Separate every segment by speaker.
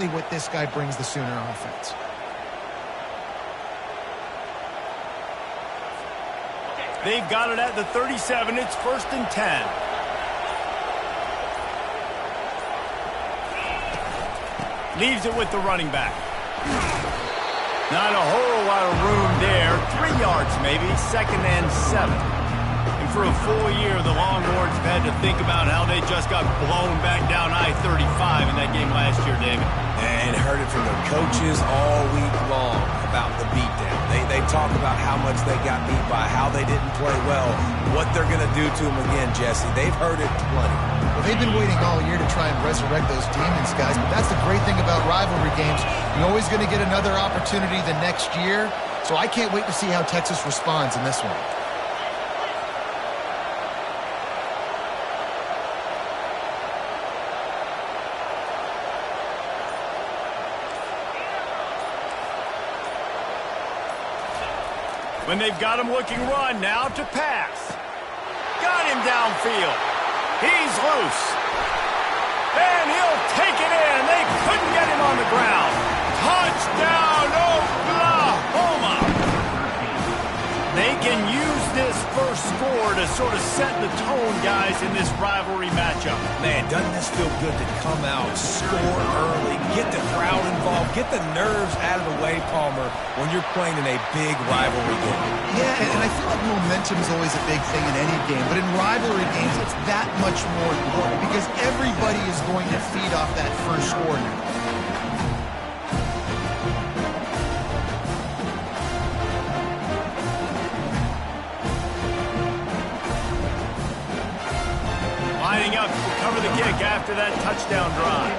Speaker 1: what this guy brings the Sooner offense.
Speaker 2: They've got it at the 37. It's 1st and 10. Leaves it with the running back. Not a whole lot of room there. 3 yards maybe. 2nd and 7. And for a full year, the Longhorns have had to think about how they just got blown back down I-35 in that game last year, David.
Speaker 3: And heard it from their coaches all week long about the beatdown. They talk about how much they got beat by, how they didn't play well, what they're going to do to them again, Jesse. They've heard it plenty.
Speaker 1: Well, they've been waiting all year to try and resurrect those demons, guys. But that's the great thing about rivalry games. You're always going to get another opportunity the next year. So I can't wait to see how Texas responds in this one.
Speaker 2: When they've got him looking run, now to pass. Got him downfield. He's loose. And he'll take it in. They couldn't get him on the ground. Touchdown, Oklahoma. They can use this first score to sort of set the tone, guys, in this rivalry matchup.
Speaker 3: Man, doesn't this feel good to come out, score early, get the crowd involved, get the nerves out of the way, Palmer, when you're playing in a big rivalry game.
Speaker 1: Yeah, and I feel like momentum is always a big thing in any game, but in rivalry games, it's that much more important because everybody is going to feed off that first score now.
Speaker 2: Lining up to cover the kick after that touchdown drive.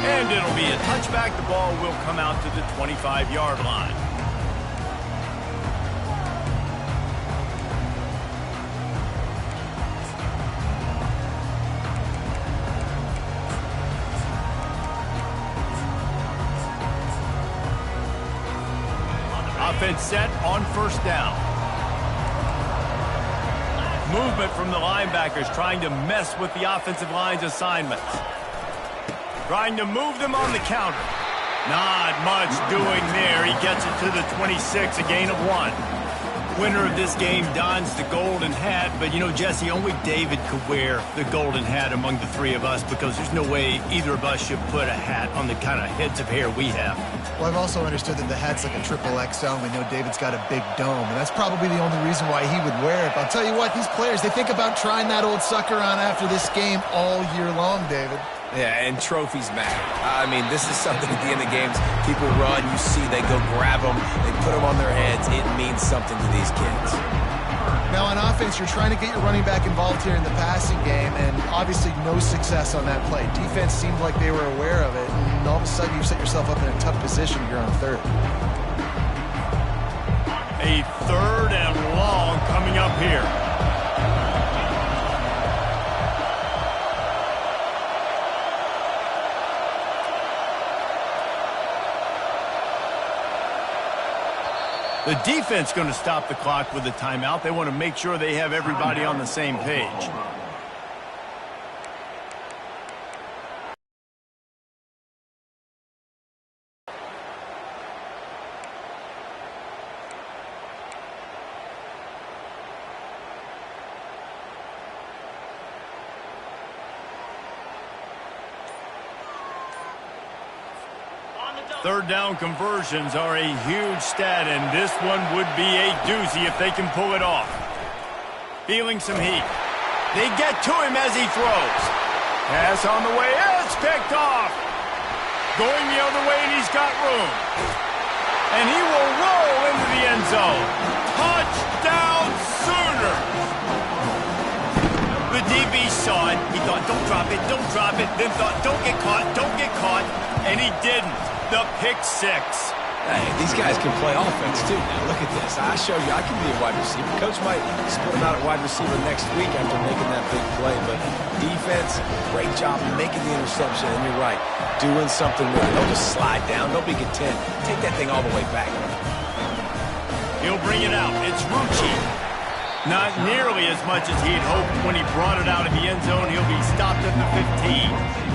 Speaker 2: And it'll be a touchback. The ball will come out to the 25-yard line. Offense set on 1st down. Movement from the linebackers trying to mess with the offensive line's assignments. Trying to move them on the counter. Not much doing there. He gets it to the 26, a gain of 1. Winner of this game dons the golden hat, but you know, Jesse, only David could wear the golden hat among the 3 of us because there's no way either of us should put a hat on the kind of heads of hair we have.
Speaker 1: Well, I've also understood that the hat's like a triple XL. We know David's got a big dome, and that's probably the only reason why he would wear it. But I'll tell you what, these players, they think about trying that old sucker on after this game all year long, David.
Speaker 3: Yeah, and trophies matter. I mean, this is something at the end of games. People run, you see, they go grab them, they put them on their heads. It means something to these kids.
Speaker 1: Now, on offense, you're trying to get your running back involved here in the passing game, and obviously no success on that play. Defense seemed like they were aware of it, and all of a sudden you set yourself up in a tough position here on 3rd.
Speaker 2: A 3rd and long coming up here. The defense going to stop the clock with a timeout. They want to make sure they have everybody on the same page. Third down conversions are a huge stat, and this one would be a doozy if they can pull it off. Feeling some heat. They get to him as he throws. Pass on the way. It's picked off. Going the other way, and he's got room. And he will roll into the end zone. Touchdown, Sooners! The DB saw it. He thought, don't drop it, don't drop it. Then thought, don't get caught, and he didn't. The pick 6.
Speaker 3: Hey, these guys can play offense, too. Now, look at this. I showed you I can be a wide receiver. Coach might split him out at wide receiver next week after making that big play. But defense, great job making the interception. And you're right, doing something with it. Don't just slide down. Don't be content. Take that thing all the way back.
Speaker 2: He'll bring it out. It's Rucci. Not nearly as much as he'd hoped when he brought it out of the end zone. He'll be stopped at the 15.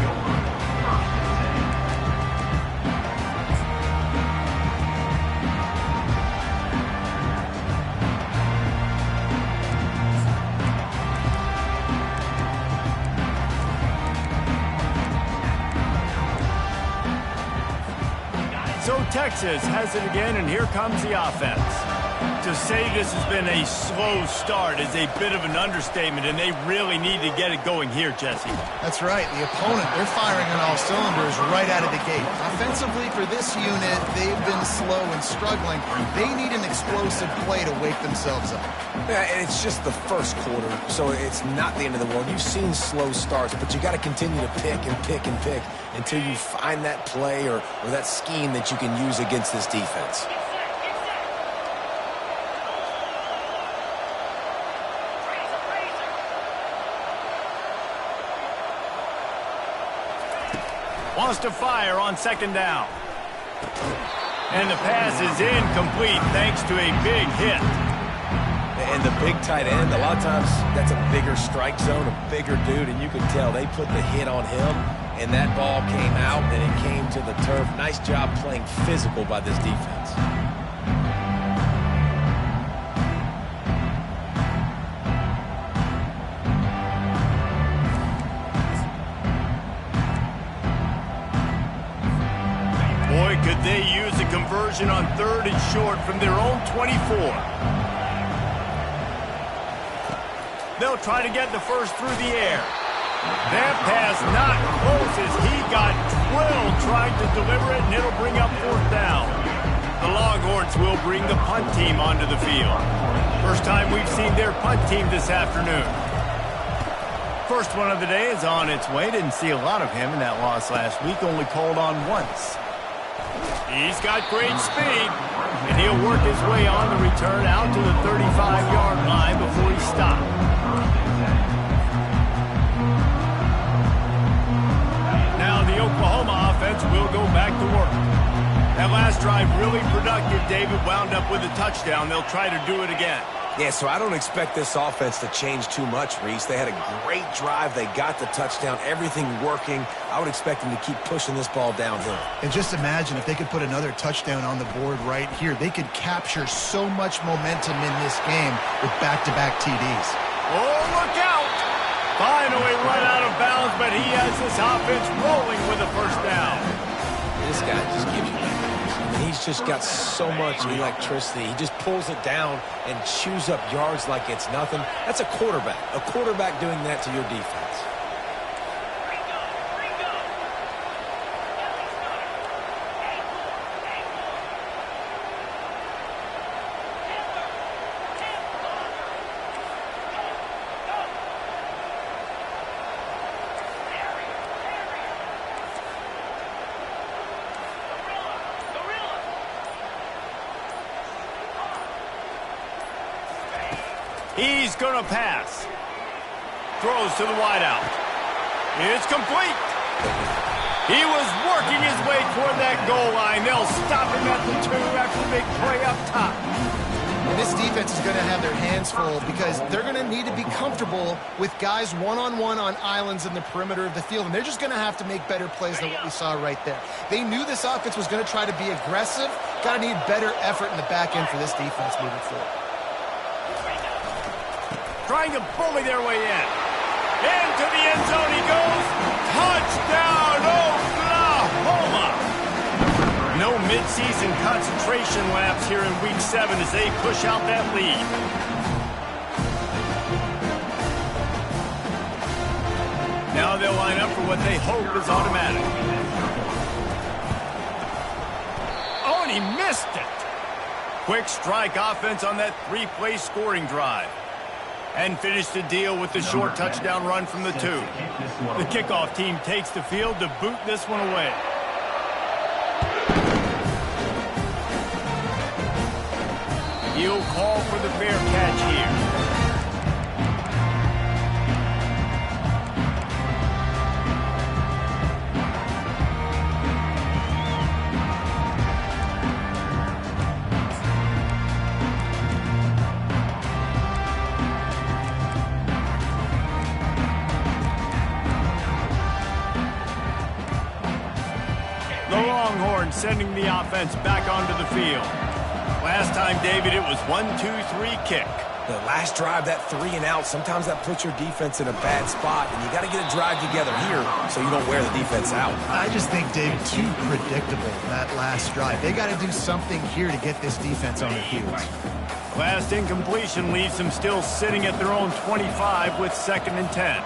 Speaker 2: So Texas has it again, and here comes the offense. To say this has been a slow start is a bit of an understatement, and they really need to get it going here, Jesse.
Speaker 1: That's right. The opponent, they're firing on all cylinders right out of the gate. Offensively for this unit, they've been slow and struggling. They need an explosive play to wake themselves up.
Speaker 3: Yeah, and it's just the first quarter, so it's not the end of the world. You've seen slow starts, but you got to continue to pick and pick and pick until you find that play or that scheme that you can use against this defense.
Speaker 2: Wants to fire on second down. And the pass is incomplete thanks to a big hit.
Speaker 3: And the big tight end, a lot of times that's a bigger strike zone, a bigger dude, and you can tell they put the hit on him, and that ball came out, and it came to the turf. Nice job playing physical by this defense.
Speaker 2: Boy, could they use a conversion on 3rd and short from their own 24. They'll try to get the first through the air. That pass not close as he got drilled trying to deliver it, and it'll bring up 4th down. The Longhorns will bring the punt team onto the field. First time we've seen their punt team this afternoon. First one of the day is on its way. Didn't see a lot of him in that loss last week, only called on once. He's got great speed, and he'll work his way on the return out to the 35-yard line before he stopped. Now the Oklahoma offense will go back to work. That last drive really productive. David wound up with a touchdown. They'll try to do it again.
Speaker 3: Yeah, so I don't expect this offense to change too much, Reese. They had a great drive. They got the touchdown. Everything working. I would expect them to keep pushing this ball downhill.
Speaker 1: And just imagine if they could put another touchdown on the board right here. They could capture so much momentum in this game with back-to-back TDs.
Speaker 2: Oh, look out! Finally run out of bounds, but he has this offense rolling with a first down.
Speaker 3: This guy just gives you that. He's just got so much electricity. He just pulls it down and chews up yards like it's nothing. That's a quarterback. A quarterback doing that to your defense.
Speaker 2: He's going to pass. Throws to the wideout. It's complete. He was working his way toward that goal line. They'll stop him at the 2 after the big play up top.
Speaker 1: And this defense is going to have their hands full because they're going to need to be comfortable with guys one-on-one on islands in the perimeter of the field. And they're just going to have to make better plays than what we saw right there. They knew this offense was going to try to be aggressive. Got to need better effort in the back end for this defense moving forward.
Speaker 2: Trying to bully their way in. Into the end zone he goes. Touchdown, Oklahoma! No midseason concentration laps here in Week 7 as they push out that lead. Now they'll line up for what they hope is automatic. Oh, and he missed it. Quick strike offense on that 3-play scoring drive. And finished the deal with the short touchdown run from the 2. The kickoff team takes the field to boot this one away. He'll call for the fair catch here. The Longhorns sending the offense back onto the field. Last time, David, it was 1-2-3 kick.
Speaker 3: The last drive, that 3 and out, sometimes that puts your defense in a bad spot, and you got to get a drive together here so you don't wear the defense out.
Speaker 1: I just think, Dave, too predictable, that last drive. They got to do something here to get this defense on their heels.
Speaker 2: Last incompletion leaves them still sitting at their own 25 with 2nd and 10.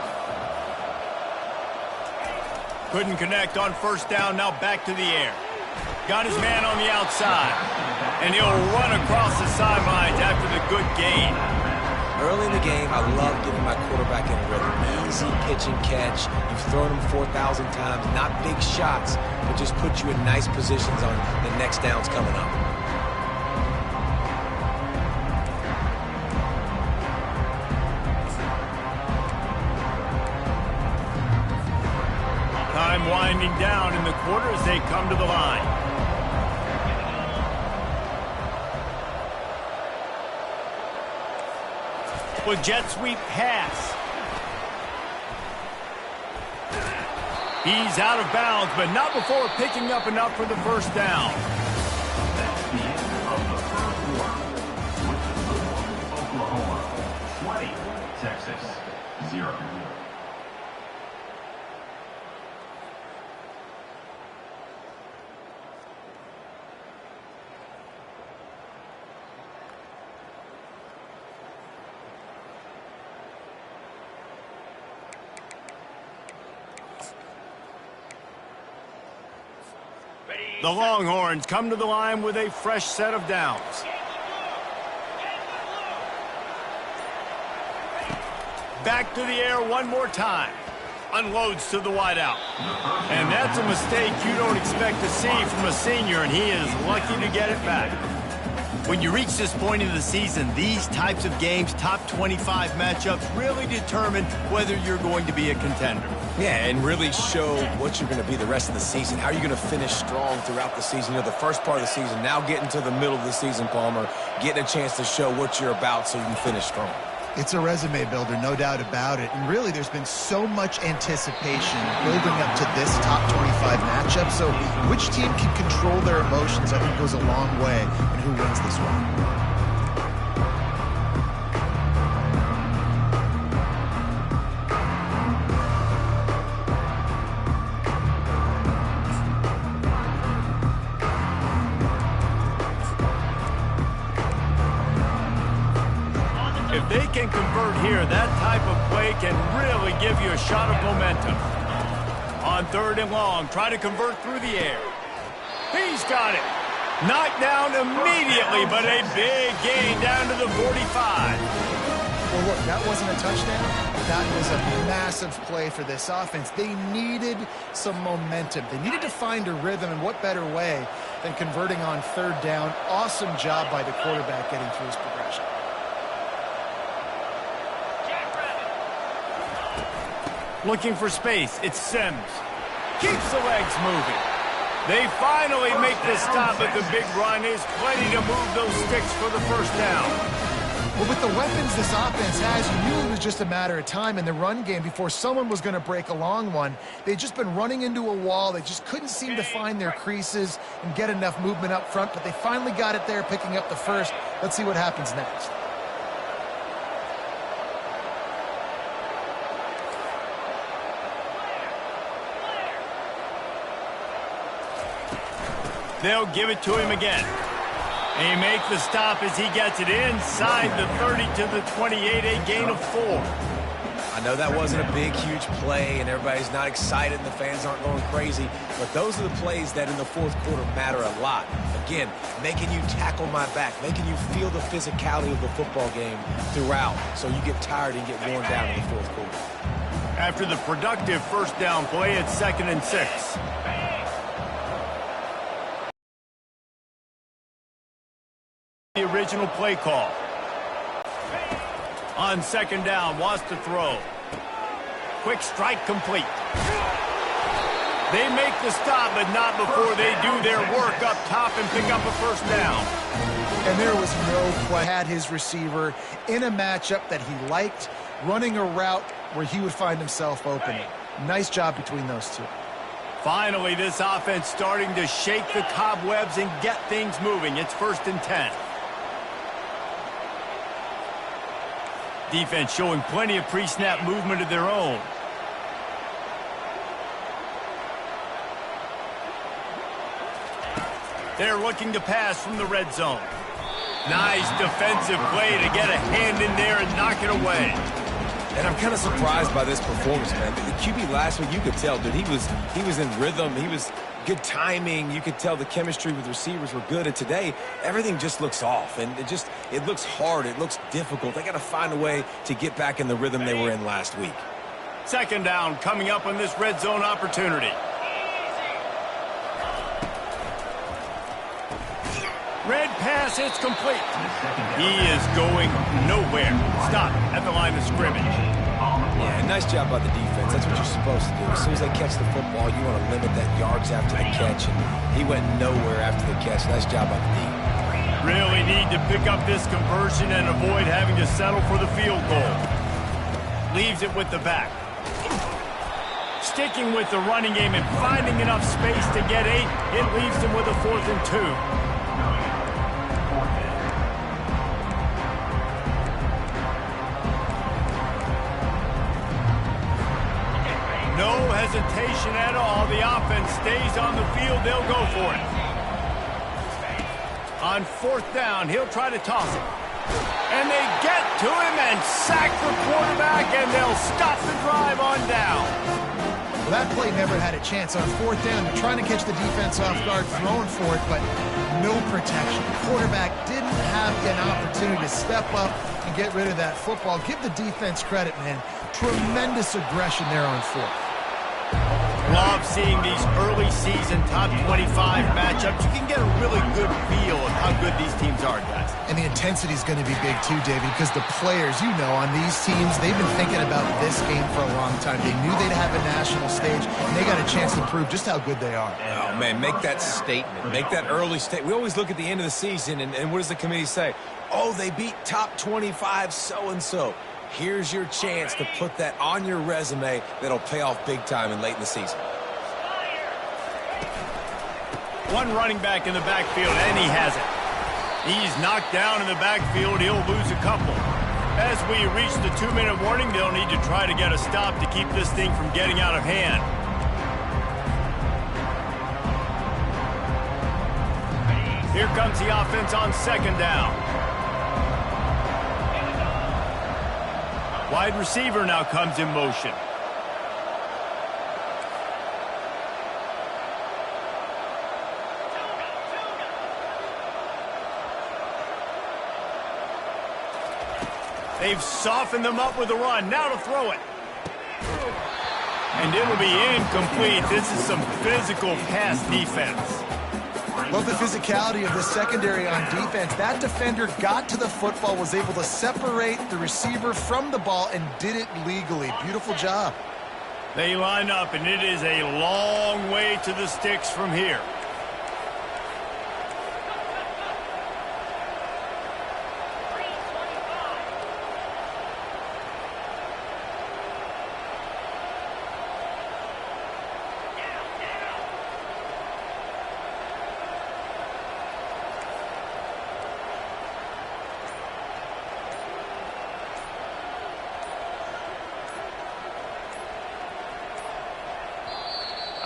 Speaker 2: Couldn't connect on first down, now back to the air. Got his man on the outside, and he'll run across the sidelines after the good gain.
Speaker 3: Early in the game, I love giving my quarterback in a rhythm. Easy pitch and catch. You've thrown him 4,000 times. Not big shots, but just put you in nice positions on the next downs coming up.
Speaker 2: Time winding down in the quarter as they come to the line. With jet sweep pass. He's out of bounds, but not before picking up enough for the first down.
Speaker 4: That's the end of the first quarter. With the score, Oklahoma 20, Texas 0.
Speaker 2: The Longhorns come to the line with a fresh set of downs. Back to the air one more time. Unloads to the wideout. And that's a mistake you don't expect to see from a senior, and he is lucky to get it back. When you reach this point in the season, these types of games, top 25 matchups, really determine whether you're going to be a contender.
Speaker 3: Yeah, and really show what you're going to be the rest of the season. How are you going to finish strong throughout the season? You know, the first part of the season, now getting to the middle of the season, Palmer, getting a chance to show what you're about so you can finish strong.
Speaker 1: It's a resume builder, no doubt about it. And really, there's been so much anticipation building up to this top 25 matchup. So which team can control their emotions, I think, goes a long way in who wins this one.
Speaker 2: If they can convert here, that type of play can really give you a shot of momentum. On 3rd and long, try to convert through the air. He's got it. Knocked down immediately, but a big gain down to the 45.
Speaker 1: Well, look, that wasn't a touchdown. That was a massive play for this offense. They needed some momentum. They needed to find a rhythm, and what better way than converting on 3rd down. Awesome job by the quarterback getting through his progression.
Speaker 2: Looking for space, it's Sims. Keeps the legs moving. They finally make the stop, but the big run is plenty to move those sticks for the first down.
Speaker 1: Well, with the weapons this offense has, you knew it was just a matter of time in the run game before someone was going to break a long one. They'd just been running into a wall. They just couldn't seem to find their creases and get enough movement up front, but they finally got it there, picking up the first. Let's see what happens next.
Speaker 2: They'll give it to him again. They make the stop as he gets it inside the 30 to the 28, a gain of 4.
Speaker 3: I know that wasn't a big, huge play, and everybody's not excited, and the fans aren't going crazy, but those are the plays that in the 4th quarter matter a lot. Again, making you tackle my back, making you feel the physicality of the football game throughout, so you get tired and get worn down in the 4th quarter.
Speaker 2: After the productive first down play, it's 2nd and 6. the original play call. On second down, wants to throw. Quick strike complete. They make the stop, but not before they do their work up top and pick up a first down.
Speaker 1: And there was no play. Had his receiver in a matchup that he liked, running a route where he would find himself opening. Nice job between those two.
Speaker 2: Finally, this offense starting to shake the cobwebs and get things moving. It's 1st and 10. Defense showing plenty of pre-snap movement of their own. They're looking to pass from the red zone. Nice defensive play to get a hand in there and knock it away.
Speaker 3: And I'm kind of surprised by this performance, man. The QB last week, you could tell, dude, he was in rhythm. He was good timing. You could tell the chemistry with receivers were good. And today, everything just looks off. And it looks hard. It looks difficult. They got to find a way to get back in the rhythm they were in last week.
Speaker 2: Second down coming up on this red zone opportunity. Red pass, it's complete. He is going nowhere. Stop at the line of scrimmage.
Speaker 3: Yeah, nice job by the defense. That's what you're supposed to do. As soon as they catch the football, you want to limit that yards after the catch. And he went nowhere after the catch. Nice job by the D.
Speaker 2: Really need to pick up this conversion and avoid having to settle for the field goal. Leaves it with the back. Sticking with the running game and finding enough space to get 8. It leaves him with a 4th and 2. No hesitation at all. The offense stays on the field. They'll go for it. On 4th down, he'll try to toss it. And they get to him and sack the quarterback, and they'll stop the drive on down.
Speaker 1: Well, that play never had a chance. On 4th down, they're trying to catch the defense off guard, throwing for it, but no protection. The quarterback didn't have an opportunity to step up and get rid of that football. Give the defense credit, man. Tremendous aggression there on 4th.
Speaker 2: Love seeing these early season top 25 matchups. You can get a really good feel of how good these teams are, guys.
Speaker 1: And the intensity is going to be big too, David, because the players, you know, on these teams, they've been thinking about this game for a long time. They knew they'd have a national stage, and they got a chance to prove just how good they are.
Speaker 3: Oh, man, make that statement. Make that early statement. We always look at the end of the season, and what does the committee say? Oh, they beat top 25 so-and-so. Here's your chance to put that on your resume that'll pay off big time and late in the season.
Speaker 2: One running back in the backfield, and he has it. He's knocked down in the backfield. He'll lose a couple. As we reach the 2-minute warning, they'll need to try to get a stop to keep this thing from getting out of hand. Here comes the offense on 2nd down. Wide receiver now comes in motion. They've softened them up with a run. Now to throw it. And it'll be incomplete. This is some physical pass defense.
Speaker 1: Love the physicality of the secondary on defense. That defender got to the football, was able to separate the receiver from the ball, and did it legally. Beautiful job.
Speaker 2: They line up, and it is a long way to the sticks from here.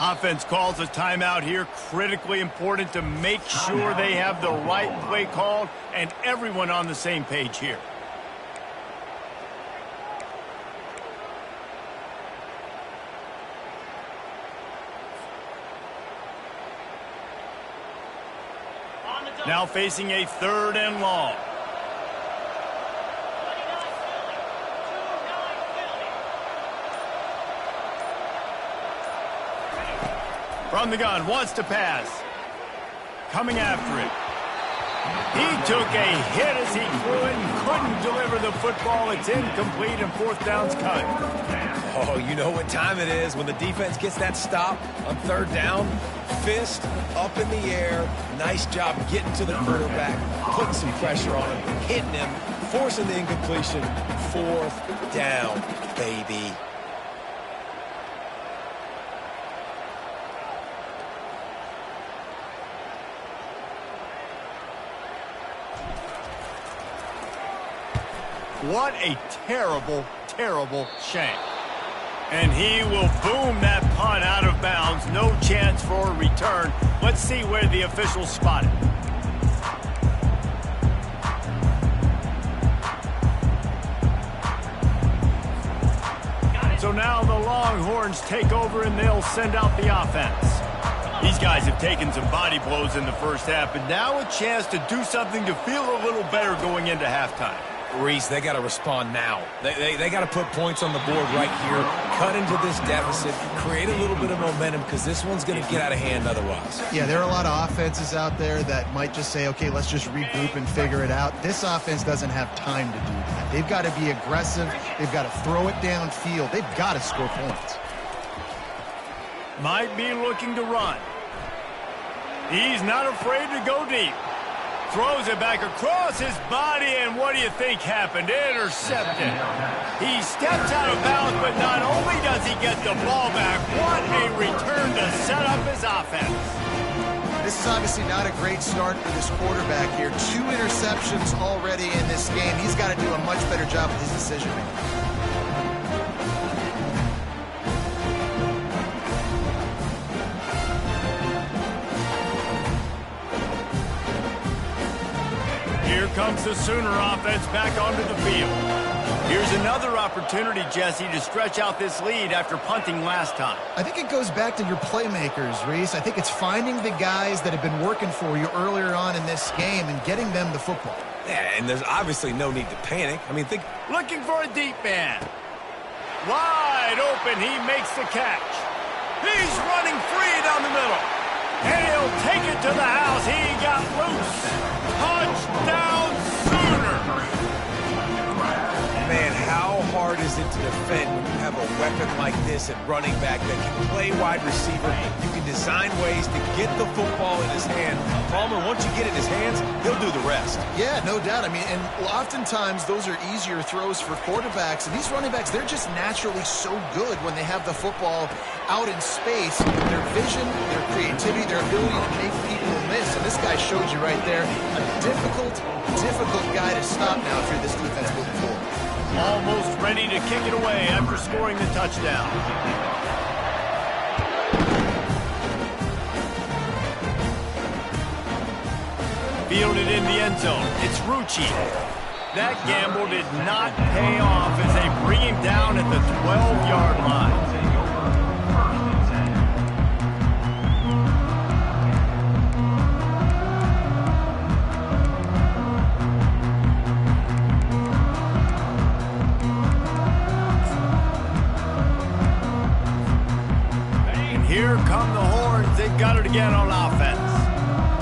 Speaker 2: Offense calls a timeout here. Critically important to make sure they have the right play called and everyone on the same page here. Now facing a 3rd and long. From the gun, wants to pass. Coming after it. He took a hit as he threw it and couldn't deliver the football. It's incomplete and fourth down's cut.
Speaker 3: Oh, you know what time it is when the defense gets that stop on third down. Fist up in the air. Nice job getting to the quarterback, putting some pressure on him, hitting him, forcing the incompletion. Fourth down, baby.
Speaker 2: What a terrible, terrible shank. And he will boom that punt out of bounds. No chance for a return. Let's see where the officials spot it. So now the Longhorns take over and they'll send out the offense. These guys have taken some body blows in the first half, but now a chance to do something to feel a little better going into halftime.
Speaker 3: Reese, they got to respond now. They got to put points on the board right here, cut into this deficit, create a little bit of momentum because this one's going to get out of hand otherwise.
Speaker 1: Yeah, there are a lot of offenses out there that might just say, okay, let's just regroup and figure it out. This offense doesn't have time to do that. They've got to be aggressive. They've got to throw it downfield. They've got to score points.
Speaker 2: Might be looking to run. He's not afraid to go deep. Throws it back across his body, and what do you think happened? Intercepted. He steps out of bounds, but not only does he get the ball back, what a return to set up his offense.
Speaker 1: This is obviously not a great start for this quarterback here. 2 interceptions already in this game. He's got to do a much better job with his decision-making.
Speaker 2: Here comes the Sooner offense back onto the field. Here's another opportunity, Jesse, to stretch out this lead after punting last time.
Speaker 1: I think it goes back to your playmakers, Reese. I think it's finding the guys that have been working for you earlier on in this game and getting them the football.
Speaker 3: Yeah, and there's obviously no need to panic. I mean, think...
Speaker 2: Looking for a deep man. Wide open, he makes the catch. He's running free down the middle. And he'll take it to the house. He got loose. Touchdown, Sooner.
Speaker 3: Man, how hard is it to defend when you have a weapon like this at running back that can play wide receiver? You can design ways to get the football in his hand. Palmer, once you get it in his hands, he'll do the rest.
Speaker 1: Yeah, no doubt. I mean, and oftentimes those are easier throws for quarterbacks. And these running backs, they're just naturally so good when they have the football out in space. Their vision, their creativity, their ability to make people miss. And this guy showed you right there, a difficult guy to stop now if you're this defense moving forward.
Speaker 2: Almost ready to kick it away after scoring the touchdown. Fielded in the end zone. It's Rucci. That gamble did not pay off as they bring him down at the 12-yard line. Here come the Horns. They've got it again on offense.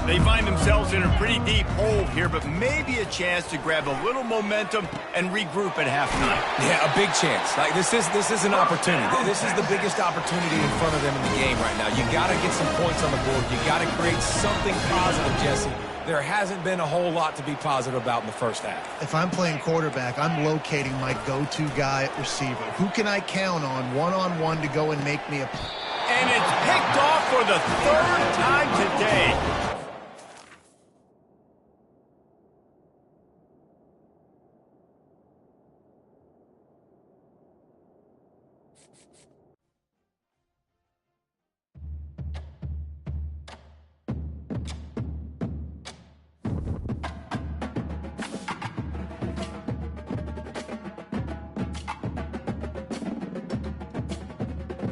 Speaker 2: They find themselves in a pretty deep hole here, but maybe a chance to grab a little momentum and regroup at halftime.
Speaker 3: Yeah, a big chance. Like this is an opportunity. This is the biggest opportunity in front of them in the game right now. You got to get some points on the board. You got to create something positive, Jesse. There hasn't been a whole lot to be positive about in the first half.
Speaker 1: If I'm playing quarterback, I'm locating my go-to guy at receiver. Who can I count on one-on-one to go and make me a...
Speaker 2: And it's picked off for the 3rd time today.